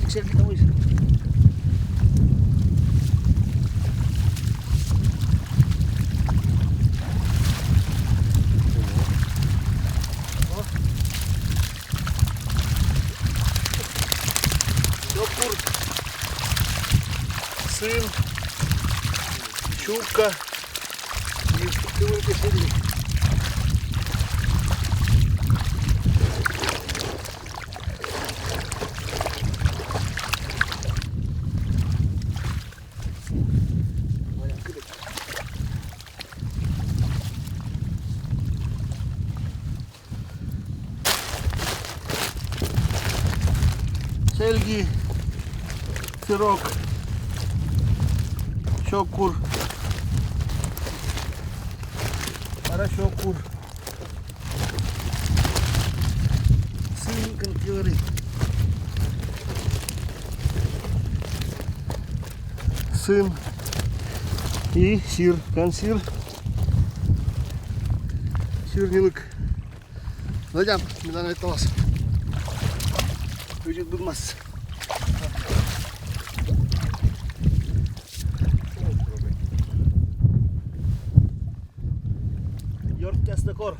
Sergi tawis. Щопур, син, щука і великі сині. Сельги, сырок, щокур, паращокур, сын конкилоры, сын и сир, консир, сирнилык. Hocam, bir et olmaz. Vücut durmaz. Yort kestekor.